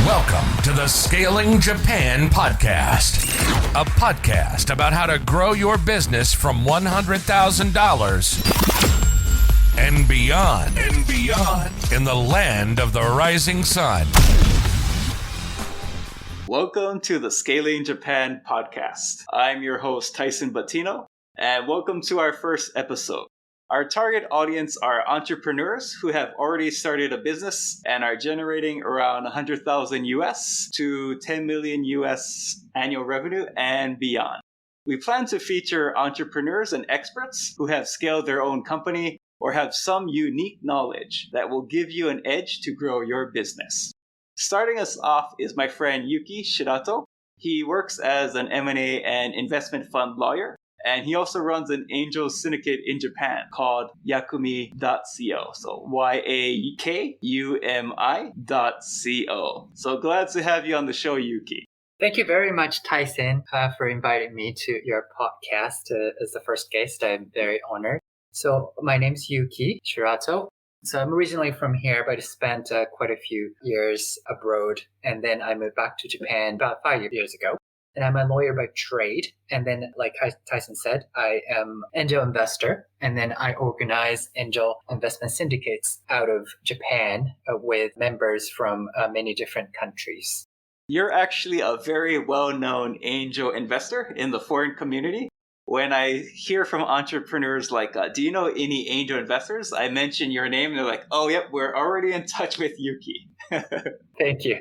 Welcome to the Scaling Japan Podcast, a podcast about how to grow your business from $100,000 and beyond in the land of the rising sun. Welcome to the Scaling Japan Podcast. I'm your host, Tyson Batino, and welcome to our first episode. Our target audience are entrepreneurs who have already started a business and are generating around 100,000 US to 10 million US annual revenue and beyond. We plan to feature entrepreneurs and experts who have scaled their own company or have some unique knowledge that will give you an edge to grow your business. Starting us off is my friend Yuki Shirato. He works as an M&A and investment fund lawyer. And he also runs an angel syndicate in Japan called Yakumi.co. So YAKUMI.co. So glad to have you on the show, Yuki. Thank you very much, Tyson, for inviting me to your podcast as the first guest. I'm very honored. So my name's Yuki Shirato. So I'm originally from here, but I spent quite a few years abroad. And then I moved back to Japan about 5 years ago. And I'm a lawyer by trade. And then, like Tyson said, I am angel investor. And then I organize angel investment syndicates out of Japan with members from many different countries. You're actually a very well-known angel investor in the foreign community. When I hear from entrepreneurs like, do you know any angel investors? I mention your name and they're like, oh, yep, we're already in touch with Yuki. Thank you.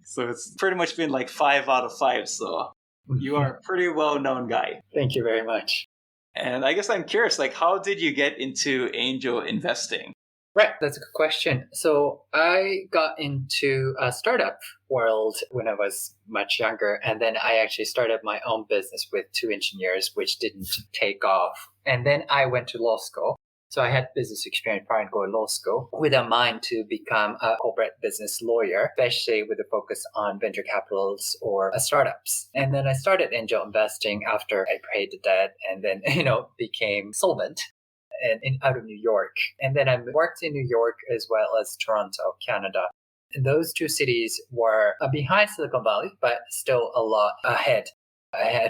So it's pretty much been like 5 out of 5. So you are a pretty well-known guy. Thank you very much. And I guess I'm curious, like, how did you get into angel investing? Right, that's a good question. So I got into a startup world when I was much younger, and then I actually started my own business with 2 engineers, which didn't take off. And then I went to law school. So I had business experience prior to going to law school with a mind to become a corporate business lawyer, especially with a focus on venture capitals or startups. And then I started angel investing after I paid the debt and then, became solvent. And out of New York. And then I worked in New York as well as Toronto, Canada. And those 2 cities were behind Silicon Valley, but still a lot ahead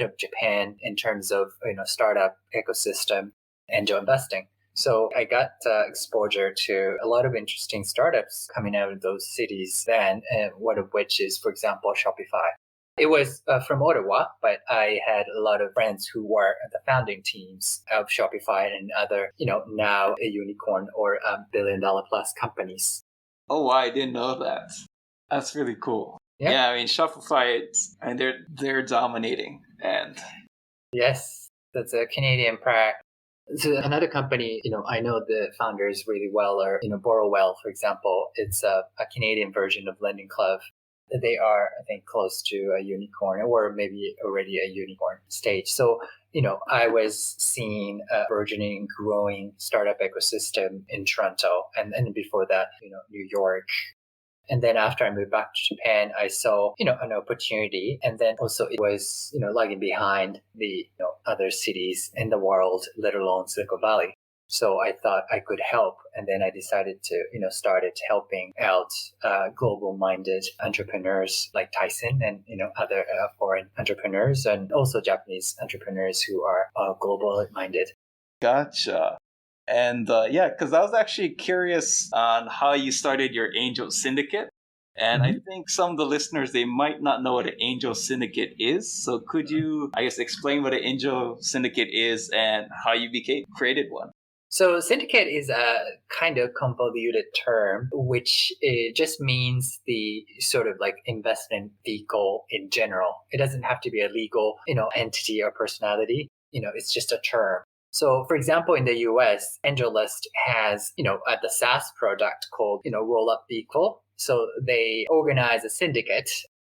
of Japan in terms of, startup ecosystem, angel investing. So I got exposure to a lot of interesting startups coming out of those cities then, one of which is, for example, Shopify. It was from Ottawa, but I had a lot of friends who were the founding teams of Shopify and other, now a unicorn or $1 billion plus companies. Oh, I didn't know that. That's really cool. Yeah, I mean, Shopify, and they're dominating. And yes, that's a Canadian product. So another company, I know the founders really well, or, Borrowell, for example. It's a Canadian version of Lending Club. They are, I think, close to a unicorn or maybe already a unicorn stage. So, I was seeing a burgeoning, growing startup ecosystem in Toronto and before that, New York. And then after I moved back to Japan, I saw, an opportunity. And then also it was, lagging behind the other cities in the world, let alone Silicon Valley. So I thought I could help. And then I decided to, started helping out global-minded entrepreneurs like Tyson and, other foreign entrepreneurs and also Japanese entrepreneurs who are global-minded. Gotcha. And because I was actually curious on how you started your angel syndicate. And I think some of the listeners, they might not know what an angel syndicate is. So could you, explain what an angel syndicate is and how you created one? So syndicate is a kind of convoluted term, which just means the sort of like investment vehicle in general. It doesn't have to be a legal, entity or personality. It's just a term. So for example, in the US, AngelList has, the SaaS product called, Roll Up Vehicle. So they organize a syndicate.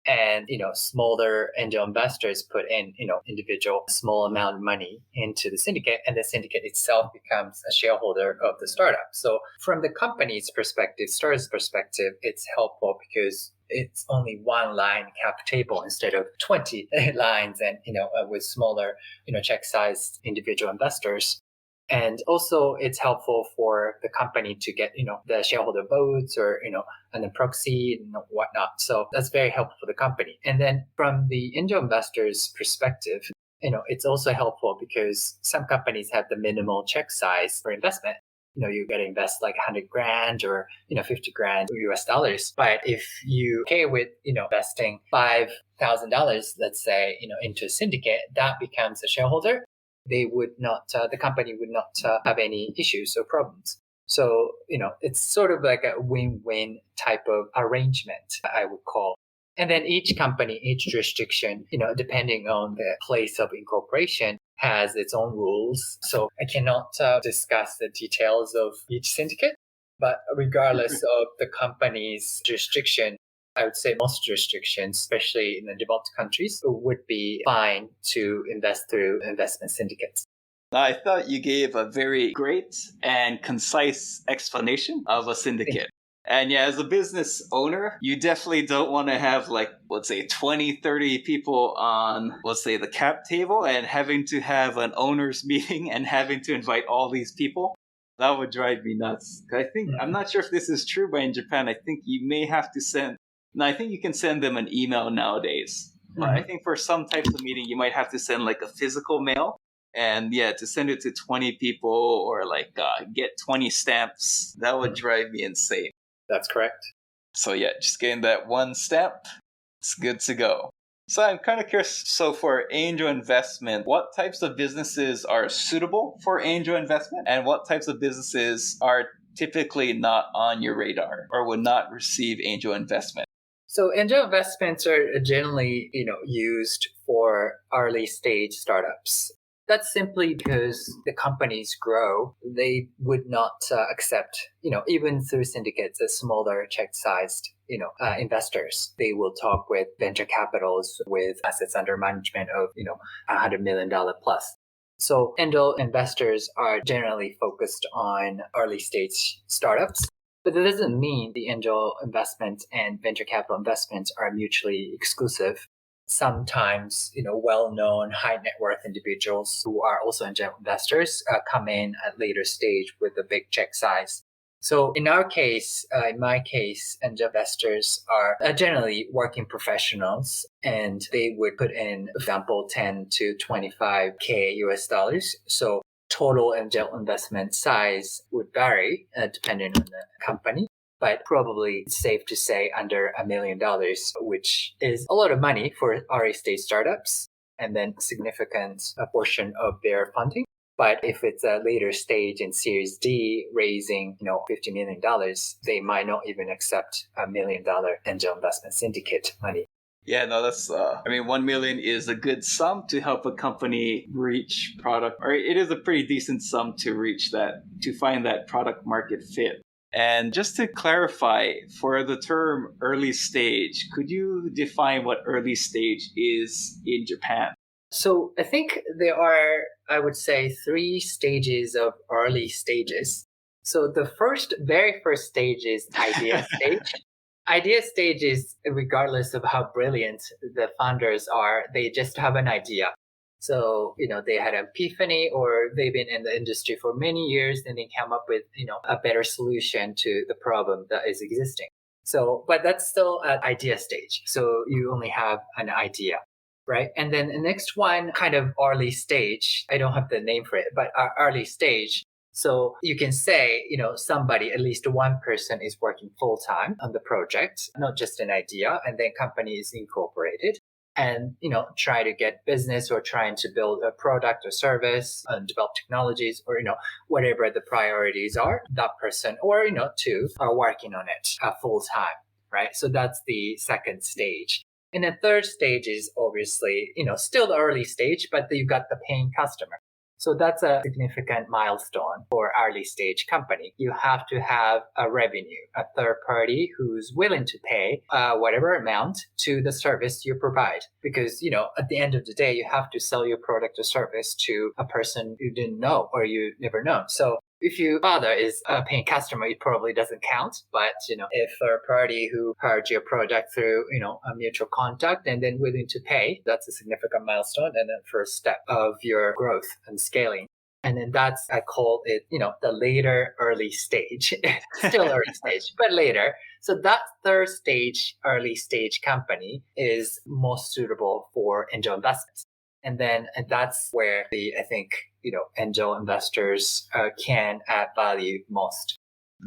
And, smaller angel investors put in, individual small amount of money into the syndicate, and the syndicate itself becomes a shareholder of the startup. So from the company's perspective, startup's perspective, it's helpful because it's only one line cap table instead of 20 lines and, with smaller, check-sized individual investors. And also it's helpful for the company to get, the shareholder votes or, and the proxy and whatnot. So that's very helpful for the company. And then from the angel investors' perspective, it's also helpful because some companies have the minimal check size for investment. You got to invest like 100 grand or, 50 grand US dollars. But if you okay with, investing $5,000, let's say, into a syndicate, that becomes a shareholder. They would not, the company would not have any issues or problems. So, it's sort of like a win-win type of arrangement, I would call. And then each company, each jurisdiction, depending on the place of incorporation, has its own rules. So I cannot discuss the details of each syndicate, but regardless of the company's jurisdiction, I would say most jurisdictions, especially in the developed countries, would be fine to invest through investment syndicates. I thought you gave a very great and concise explanation of a syndicate. And yeah, as a business owner, you definitely don't want to have like, let's say 20, 30 people on, let's say the cap table and having to have an owners meeting and having to invite all these people. That would drive me nuts. I'm not sure if this is true, but in Japan, I think you may have to I think you can send them an email nowadays. But I think for some types of meeting, you might have to send like a physical mail. And yeah, to send it to 20 people or like get 20 stamps, that would drive me insane. That's correct. So yeah, just getting that one stamp, it's good to go. So I'm kind of curious, so for angel investment, what types of businesses are suitable for angel investment and what types of businesses are typically not on your radar or would not receive angel investment? So angel investments are generally, used for early stage startups. That's simply because the companies grow. They would not accept, even through syndicates, the smaller check-sized, investors. They will talk with venture capitals with assets under management of, $100 million plus. So angel investors are generally focused on early stage startups. But that doesn't mean the angel investment and venture capital investments are mutually exclusive. Sometimes, well-known high net worth individuals who are also angel investors come in at later stage with a big check size. So in my case, angel investors are generally working professionals, and they would put in, for example, 10 to 25K US dollars. So total angel investment size would vary depending on the company. But probably it's safe to say under $1 million, which is a lot of money for early stage startups, and then a significant portion of their funding. But if it's a later stage in Series D, raising, $50 million, they might not even accept $1 million angel investment syndicate money. Yeah, no, that's, 1 million is a good sum to help a company reach product, or it is a pretty decent sum to reach that, to find that product market fit. And just to clarify, for the term early stage, could you define what early stage is in Japan? So I think there are, I would say, 3 stages of early stages. So the very first stage is idea stage. Idea stage is, regardless of how brilliant the founders are, they just have an idea. So, they had an epiphany, or they've been in the industry for many years and they come up with, a better solution to the problem that is existing. So, but that's still at idea stage. So you only have an idea, right? And then the next one, kind of early stage, I don't have the name for it, but early stage. So you can say, somebody, at least one person is working full time on the project, not just an idea, and then company is incorporated. And, try to get business or trying to build a product or service and develop technologies or, whatever the priorities are, that person or, 2 are working on it full time, right? So that's the second stage. And the third stage is obviously, still the early stage, but you got the paying customer. So that's a significant milestone for early stage company. You have to have a revenue, a third party who's willing to pay whatever amount to the service you provide. Because, at the end of the day, you have to sell your product or service to a person you didn't know or you never known. So if your father is a paying customer, it probably doesn't count. But, if a party who heard your product through, a mutual contact and then willing to pay, that's a significant milestone and then first step of your growth and scaling. And then I call it, the later early stage, still early stage, but later. So that third stage, early stage company is most suitable for angel investments. And that's where I think, angel investors can add value most.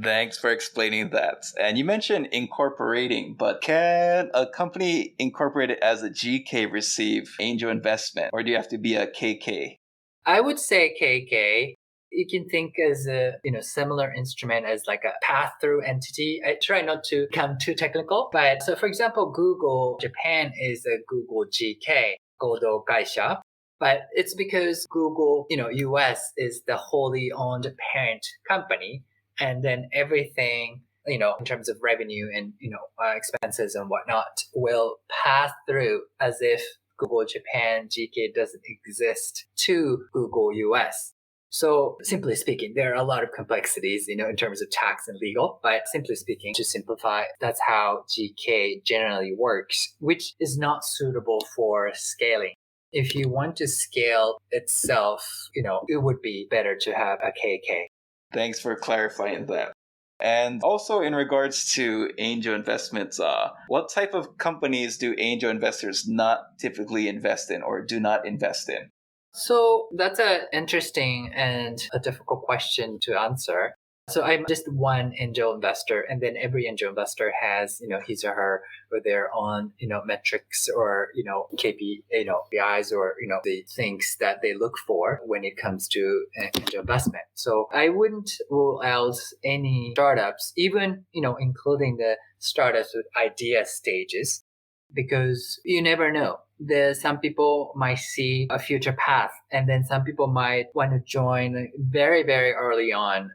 Thanks for explaining that. And you mentioned incorporating, but can a company incorporated as a GK receive angel investment, or do you have to be a KK? I would say KK. You can think as a similar instrument as like a pass-through entity. I try not to become too technical, but so for example, Google Japan is a Google GK, Godo Gaisha. But it's because Google, US is the wholly owned parent company, and then everything, in terms of revenue and expenses and whatnot, will pass through as if Google Japan GK doesn't exist to Google US. So simply speaking, there are a lot of complexities, in terms of tax and legal, but simply speaking, to simplify, that's how GK generally works, which is not suitable for scaling. If you want to scale itself, it would be better to have a KK. Thanks for clarifying that. And also in regards to angel investments, what type of companies do angel investors not typically invest in or do not invest in? So that's an interesting and a difficult question to answer. So I'm just one angel investor, and then every angel investor has, his or her or their own, metrics or, KPIs or, the things that they look for when it comes to angel investment. So I wouldn't rule out any startups, even, including the startups with idea stages, because you never know. Some people might see a future path, and then some people might want to join very, very early on.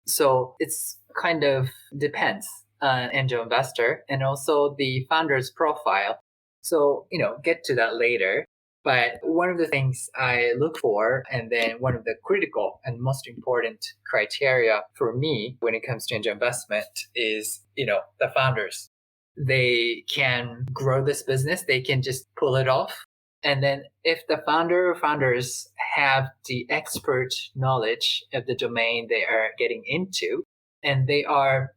So it's kind of depends on angel investor and also the founder's profile. So, get to that later. But one of the things I look for, and then one of the critical and most important criteria for me when it comes to angel investment is, the founders. They can grow this business. They can just pull it off. And then if the founder or founders have the expert knowledge of the domain they are getting into, and they are,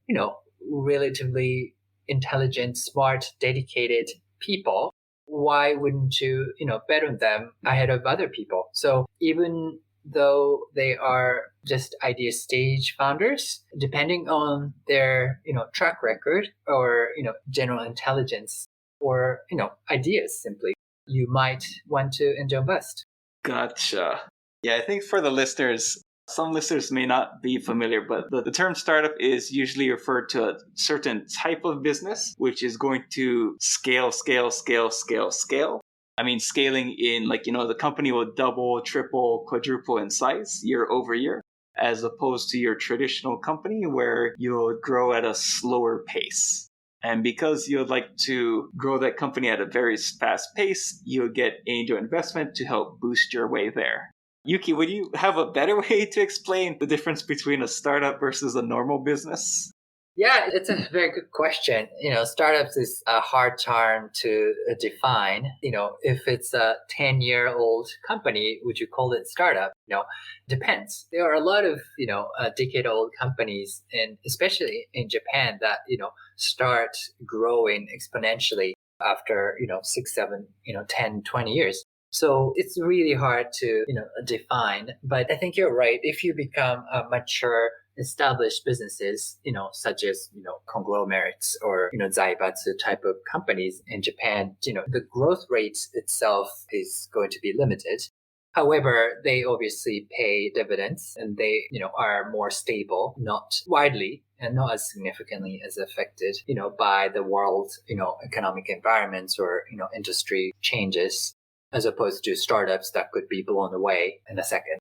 relatively intelligent, smart, dedicated people, why wouldn't you, bet on them ahead of other people? So even though they are just idea stage founders, depending on their, track record or, general intelligence or, ideas simply, you might want to angel invest. Gotcha. Yeah, I think for the listeners, some listeners may not be familiar, but the term startup is usually referred to a certain type of business, which is going to scale. I mean, scaling in the company will double, triple, quadruple in size year over year, as opposed to your traditional company where you'll grow at a slower pace. And because you'd like to grow that company at a very fast pace, you'll get angel investment to help boost your way there. Yuki, would you have a better way to explain the difference between a startup versus a normal business? Yeah, it's a very good question. Startups is a hard term to define. If it's a 10-year-old company, would you call it startup? Depends. There are a lot of, decade-old companies, and especially in Japan that, start growing exponentially after, 6, 7, 10, 20 years. So it's really hard to, define. But I think you're right. If you become a mature established businesses, such as, conglomerates or, zaibatsu type of companies in Japan, the growth rate itself is going to be limited. However, they obviously pay dividends and they, are more stable, not widely and not as significantly as affected, by the world, economic environments or, industry changes, as opposed to startups that could be blown away in a second.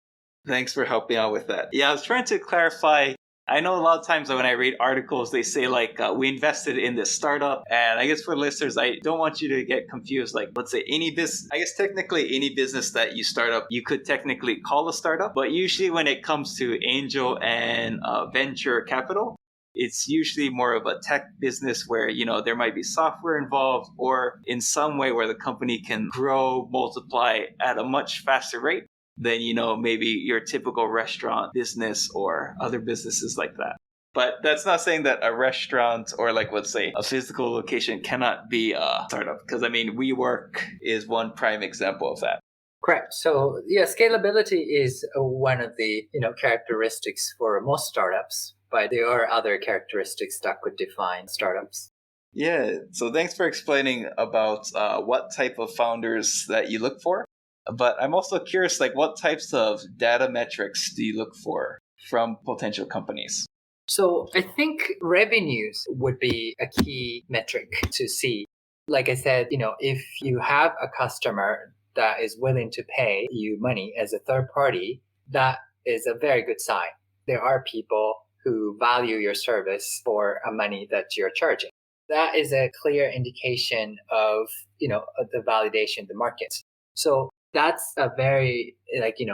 Thanks for helping out with that. Yeah, I was trying to clarify. I know a lot of times when I read articles, they say we invested in this startup. And I guess for listeners, I don't want you to get confused. Let's say any business, I guess technically any business that you start up, you could technically call a startup. But usually when it comes to angel and venture capital, it's usually more of a tech business where, there might be software involved or in some way where the company can grow, multiply at a much faster rate than, maybe your typical restaurant business or other businesses like that. But that's not saying that a restaurant or like, let's say, a physical location cannot be a startup. Because WeWork is one prime example of that. Correct. So yeah, scalability is one of the characteristics for most startups, but there are other characteristics that could define startups. Yeah. So thanks for explaining about what type of founders that you look for. But I'm also curious, like, what types of data metrics do you look for from potential companies? So I think revenues would be a key metric to see. Like I said, if you have a customer that is willing to pay you money as a third party, that is a very good sign. There are people who value your service for a money that you're charging. That is a clear indication of, the validation of the market. So that's a very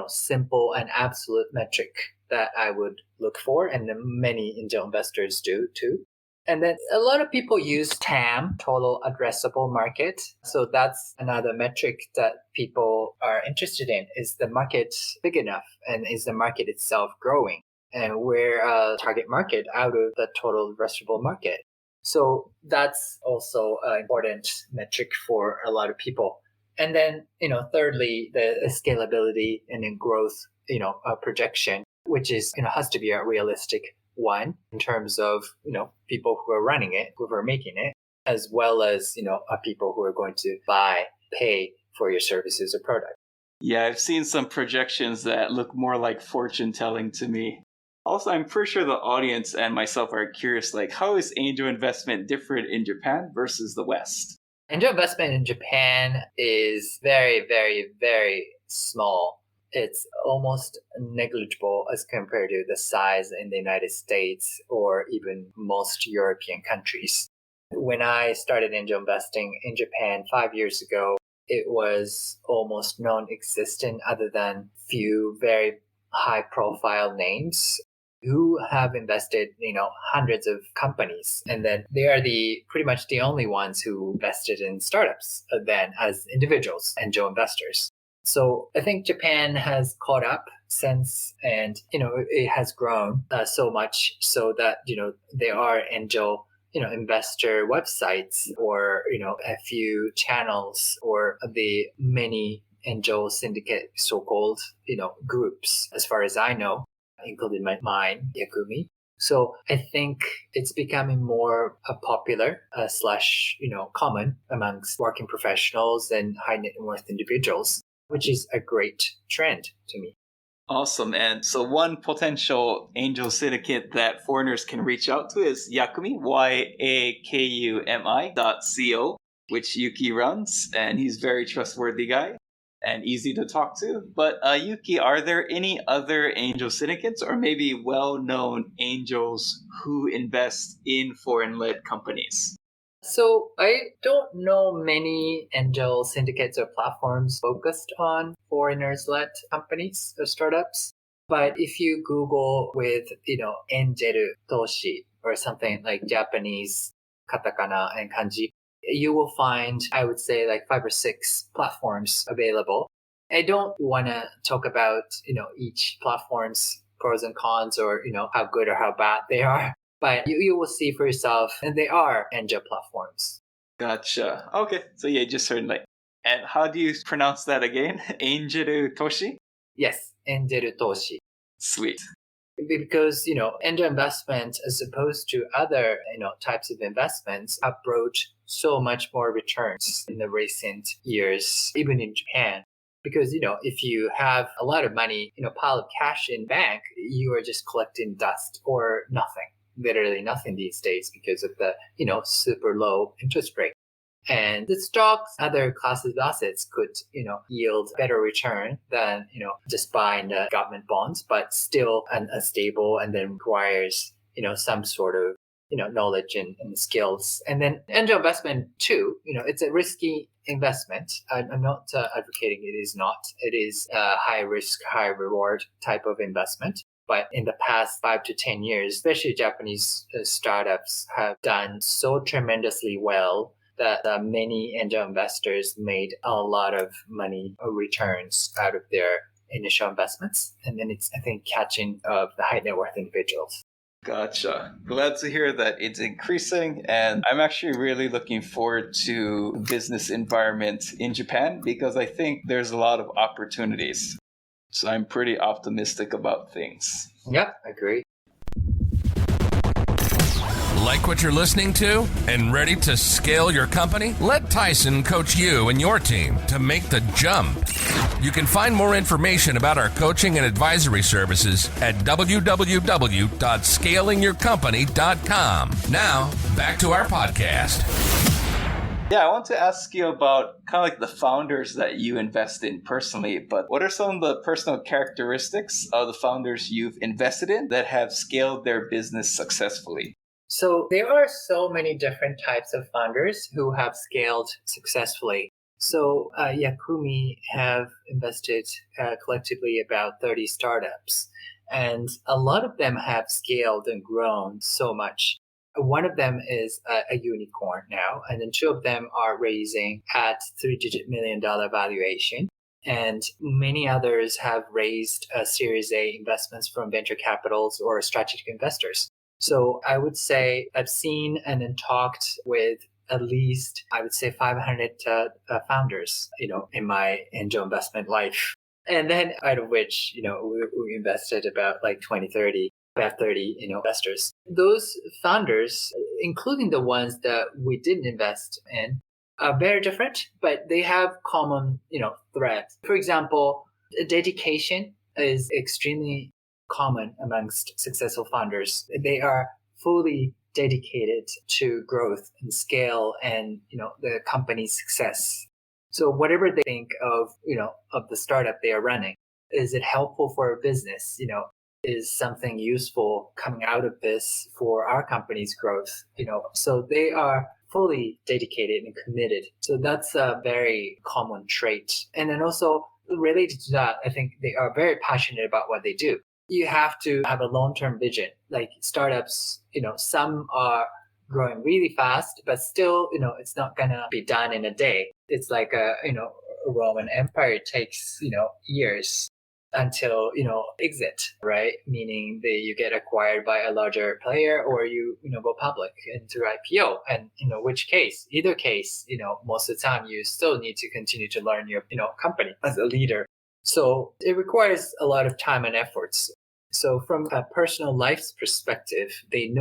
simple and absolute metric that I would look for, and many angel investors do too. And then a lot of people use TAM, total addressable market. So that's another metric that people are interested in. Is the market big enough, and is the market itself growing? And we're a target market out of the total addressable market. So that's also an important metric for a lot of people. And then, thirdly, the scalability and then growth, projection, which is, has to be a realistic one in terms of, people who are running it, who are making it, as well as, people who are going to pay for your services or product. Yeah, I've seen some projections that look more like fortune telling to me. Also, I'm pretty sure the audience and myself are curious, like, how is angel investment different in Japan versus the West? Angel investment in Japan is very, very, very small. It's almost negligible as compared to the size in the United States or even most European countries. When I started angel investing in Japan 5 years ago, it was almost non-existent other than few very high-profile names who have invested, hundreds of companies. And then they are pretty much the only ones who invested in startups then as individuals, angel investors. So I think Japan has caught up since, and, it has grown so much so that, there are angel, investor websites or, a few channels or the many angel syndicate so-called, groups, as far as I know, including mine, Yakumi. So I think it's becoming more popular / common amongst working professionals and high net worth individuals, which is a great trend to me. Awesome. And so one potential angel syndicate that foreigners can reach out to is Yakumi, YAKUMI.co, which Yuki runs, and he's a very trustworthy guy and easy to talk to. But Yuki, are there any other angel syndicates or maybe well-known angels who invest in foreign-led companies? So I don't know many angel syndicates or platforms focused on foreigners-led companies or startups. But if you Google with, angel toshi or something like Japanese katakana and kanji, you will find, I would say, like 5 or 6 platforms available. I don't want to talk about, each platform's pros and cons or, how good or how bad they are. But you will see for yourself, and they are angel platforms. Gotcha. Okay. So yeah, just certainly. And how do you pronounce that again? Angel Toshi? Yes, angel toshi. Sweet. Because, angel investment, as opposed to other, types of investments, have brought so much more returns in the recent years, even in Japan. Because, if you have a lot of money, pile of cash in bank, you are just collecting dust or nothing. Literally nothing these days because of the, super low interest rate. And the stocks, other classes of assets could, yield better return than, just buying the government bonds, but still unstable and then requires, some sort of, knowledge and skills. And then angel investment too, it's a risky investment. I'm not advocating it is not. It is a high risk, high reward type of investment. But in the past 5 to 10 years, especially Japanese startups have done so tremendously well that many angel investors made a lot of money returns out of their initial investments. And then it's, I think, catching of the high net worth individuals. Gotcha. Glad to hear that it's increasing. And I'm actually really looking forward to the business environment in Japan because I think there's a lot of opportunities. So I'm pretty optimistic about things. Yep, agree. Like what you're listening to and ready to scale your company? Let Tyson coach you and your team to make the jump. You can find more information about our coaching and advisory services at www.scalingyourcompany.com. Now, back to our podcast. Yeah, I want to ask you about kind of like the founders that you invest in personally, but what are some of the personal characteristics of the founders you've invested in that have scaled their business successfully? So there are so many different types of founders who have scaled successfully. So Yakumi have invested collectively about 30 startups, and a lot of them have scaled and grown so much. One of them is a unicorn now, and then two of them are raising at $3-digit million valuation. And many others have raised Series A investments from venture capitals or strategic investors. So I would say I've seen and then talked with at least, I would say 500 founders, in my angel investment life. And then out of which, we invested about like 30 investors. Those founders, including the ones that we didn't invest in, are very different, but they have common, threads. For example, dedication is extremely common amongst successful founders. They are fully dedicated to growth and scale and, the company's success. So whatever they think of, of the startup they are running, is it helpful for a business? Is something useful coming out of this for our company's growth? So they are fully dedicated and committed. So that's a very common trait. And then also related to that, I think they are very passionate about what they do. You have to have a long-term vision. Like startups, some are growing really fast, but still, it's not gonna be done in a day. It's like a Roman Empire. It takes, years until, exit, right? Meaning that you get acquired by a larger player or you go public and through IPO. And, either case, most of the time you still need to continue to learn your, company as a leader. So it requires a lot of time and efforts. So from a personal life's perspective, they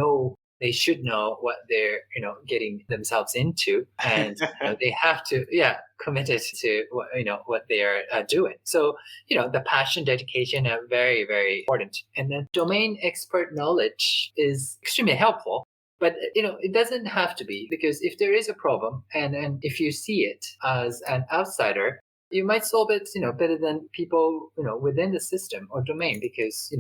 should know what they're, getting themselves into, and they have to, committed to what they are doing. So, the passion, dedication are very, very important. And then domain expert knowledge is extremely helpful. But, it doesn't have to be, because if there is a problem and if you see it as an outsider, you might solve it, better than people, within the system or domain, because,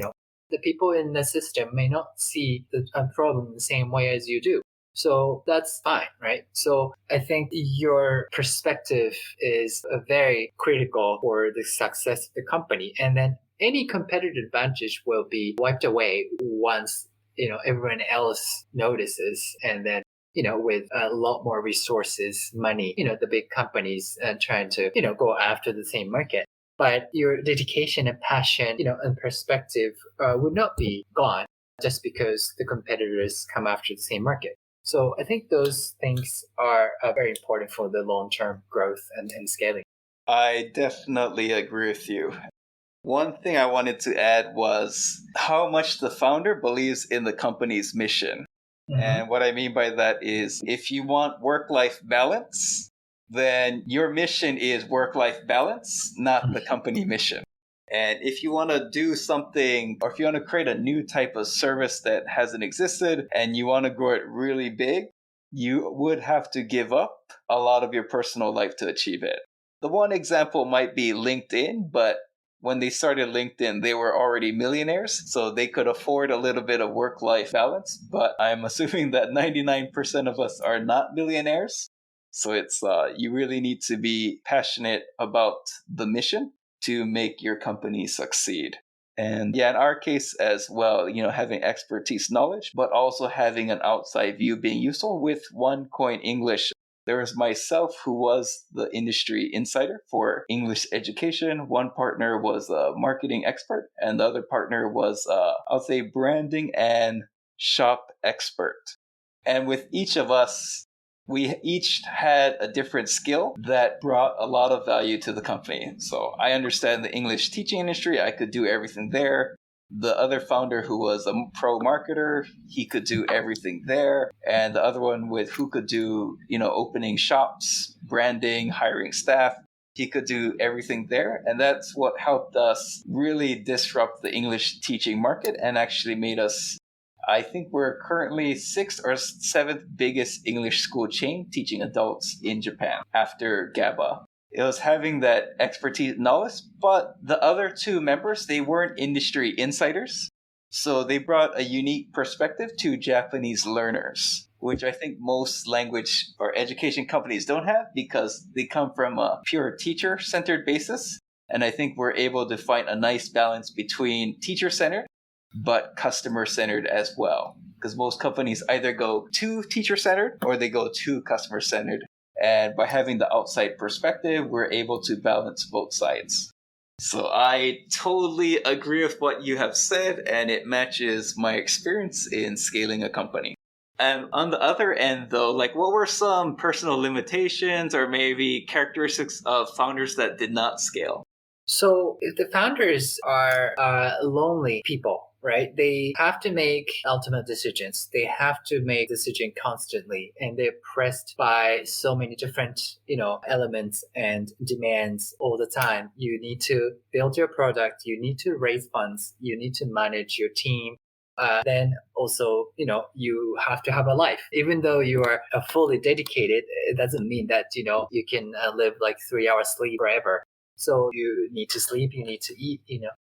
the people in the system may not see the problem the same way as you do. So that's fine, right? So I think your perspective is very critical for the success of the company. And then any competitive advantage will be wiped away once, everyone else notices. And then, with a lot more resources, money, the big companies trying to, go after the same market. But your dedication and passion, and perspective would not be gone just because the competitors come after the same market. So I think those things are very important for the long-term growth and scaling. I definitely agree with you. One thing I wanted to add was how much the founder believes in the company's mission. Mm-hmm. And what I mean by that is if you want work-life balance, then your mission is work-life balance, not the company mission. And if you want to do something, or if you want to create a new type of service that hasn't existed and you want to grow it really big, you would have to give up a lot of your personal life to achieve it. The one example might be LinkedIn, but when they started LinkedIn, they were already millionaires, so they could afford a little bit of work-life balance. But I'm assuming that 99% of us are not millionaires. So it's you really need to be passionate about the mission to make your company succeed. And in our case as well, having expertise knowledge, but also having an outside view being useful with OneCoin English. There was myself, who was the industry insider for English education. One partner was a marketing expert, and the other partner was, I'll say, branding and shop expert. And with each of us, we each had a different skill that brought a lot of value to the company. So I understand the English teaching industry. I could do everything there. The other founder, who was a pro marketer, he could do everything there. And the other one who could do, opening shops, branding, hiring staff, he could do everything there. And that's what helped us really disrupt the English teaching market and actually made us, I think we're currently 6th or 7th biggest English school chain teaching adults in Japan after GABA. It was having that expertise knowledge, but the other two members, they weren't industry insiders. So they brought a unique perspective to Japanese learners, which I think most language or education companies don't have because they come from a pure teacher-centered basis. And I think we're able to find a nice balance between teacher-centered but customer-centered as well. Because most companies either go too teacher-centered or they go too customer-centered. And by having the outside perspective, we're able to balance both sides. So I totally agree with what you have said, and it matches my experience in scaling a company. And on the other end, though, what were some personal limitations or maybe characteristics of founders that did not scale? So if the founders are lonely people, right? They have to make ultimate decisions. They have to make decisions constantly, and they're pressed by so many different, elements and demands all the time. You need to build your product. You need to raise funds. You need to manage your team. Then also, you have to have a life. Even though you are fully dedicated, it doesn't mean that, you can live 3 hours sleep forever. So you need to sleep, you need to eat,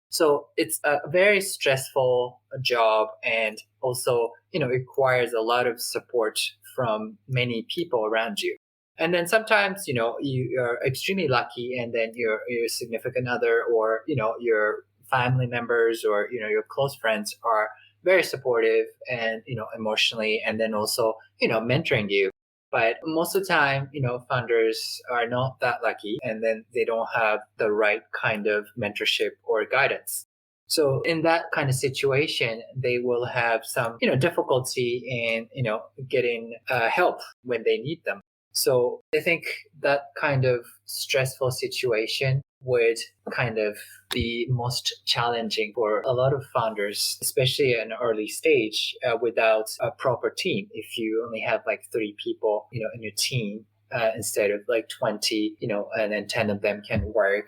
So it's a very stressful job, and also, requires a lot of support from many people around you. And then sometimes, you are extremely lucky, and then your significant other or, your family members or, your close friends are very supportive and, emotionally, and then also, mentoring you. But most of the time, founders are not that lucky, and then they don't have the right kind of mentorship or guidance. So in that kind of situation, they will have some, difficulty in, getting help when they need them. So I think that kind of stressful situation would kind of be most challenging for a lot of founders, especially in an early stage, without a proper team. If you only have 3 people, in your team, instead of 20, and then 10 of them can work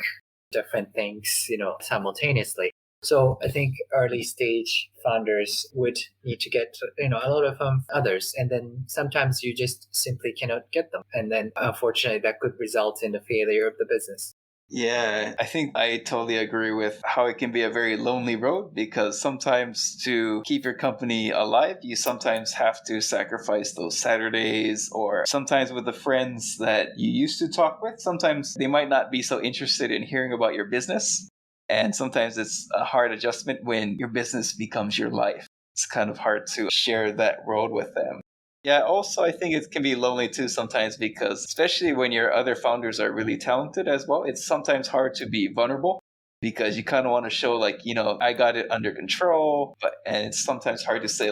different things, simultaneously. So I think early stage founders would need to get, a lot of others. And then sometimes you just simply cannot get them. And then unfortunately that could result in the failure of the business. Yeah, I think I totally agree with how it can be a very lonely road, because sometimes to keep your company alive, you sometimes have to sacrifice those Saturdays, or sometimes with the friends that you used to talk with, sometimes they might not be so interested in hearing about your business. And sometimes it's a hard adjustment when your business becomes your life. It's kind of hard to share that road with them. Yeah, also, I think it can be lonely too sometimes, because especially when your other founders are really talented as well, it's sometimes hard to be vulnerable because you kind of want to show I got it under control. And it's sometimes hard to say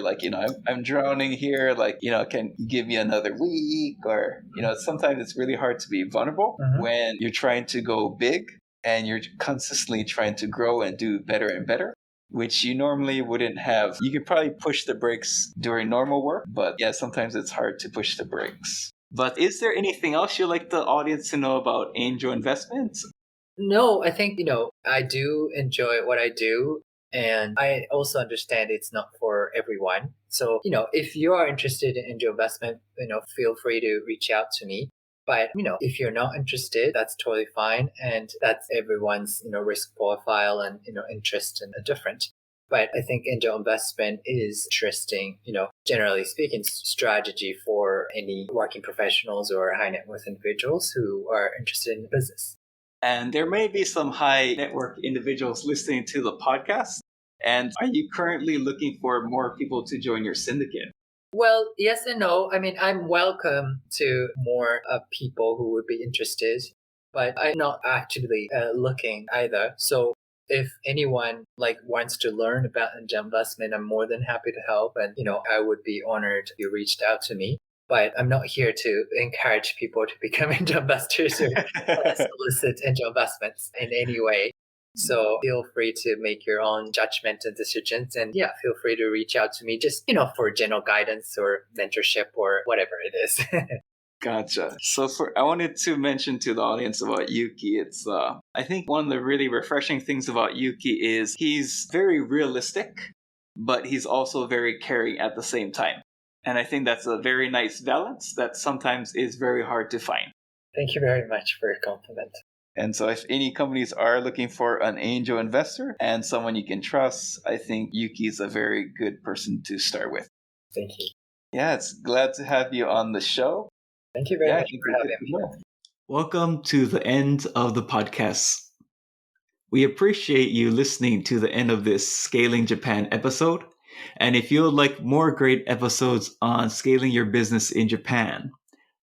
I'm drowning here. Can you give me another week? Or, sometimes it's really hard to be vulnerable when you're trying to go big and you're consistently trying to grow and do better and better, which you normally wouldn't have. You could probably push the brakes during normal work, but yeah, sometimes it's hard to push the brakes. But is there anything else you'd like the audience to know about angel investments? No, I think, I do enjoy what I do. And I also understand it's not for everyone. So, if you are interested in angel investment, feel free to reach out to me. But, if you're not interested, that's totally fine. And that's everyone's, risk profile and, interest and different. But I think angel investment is interesting, generally speaking, strategy for any working professionals or high net worth individuals who are interested in business. And there may be some high network individuals listening to the podcast. And are you currently looking for more people to join your syndicate? Well, yes and no. I mean, I'm welcome to more people who would be interested, but I'm not actively looking either. So if anyone like wants to learn about angel investment, I'm more than happy to help, and I would be honored if you reached out to me. But I'm not here to encourage people to become angel investors or solicit angel investments in any way. So feel free to make your own judgment and decisions. And yeah, feel free to reach out to me just, for general guidance or mentorship or whatever it is. Gotcha. So I wanted to mention to the audience about Yuki. It's I think one of the really refreshing things about Yuki is he's very realistic, but he's also very caring at the same time. And I think that's a very nice balance that sometimes is very hard to find. Thank you very much for your compliment. And so if any companies are looking for an angel investor and someone you can trust, I think Yuki is a very good person to start with. Thank you. Yeah, it's glad to have you on the show. Thank you very much for having me. Welcome to the end of the podcast. We appreciate you listening to the end of this Scaling Japan episode. And if you would like more great episodes on scaling your business in Japan,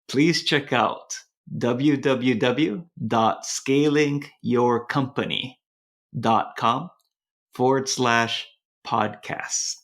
please check out www.scalingyourcompany.com/podcast.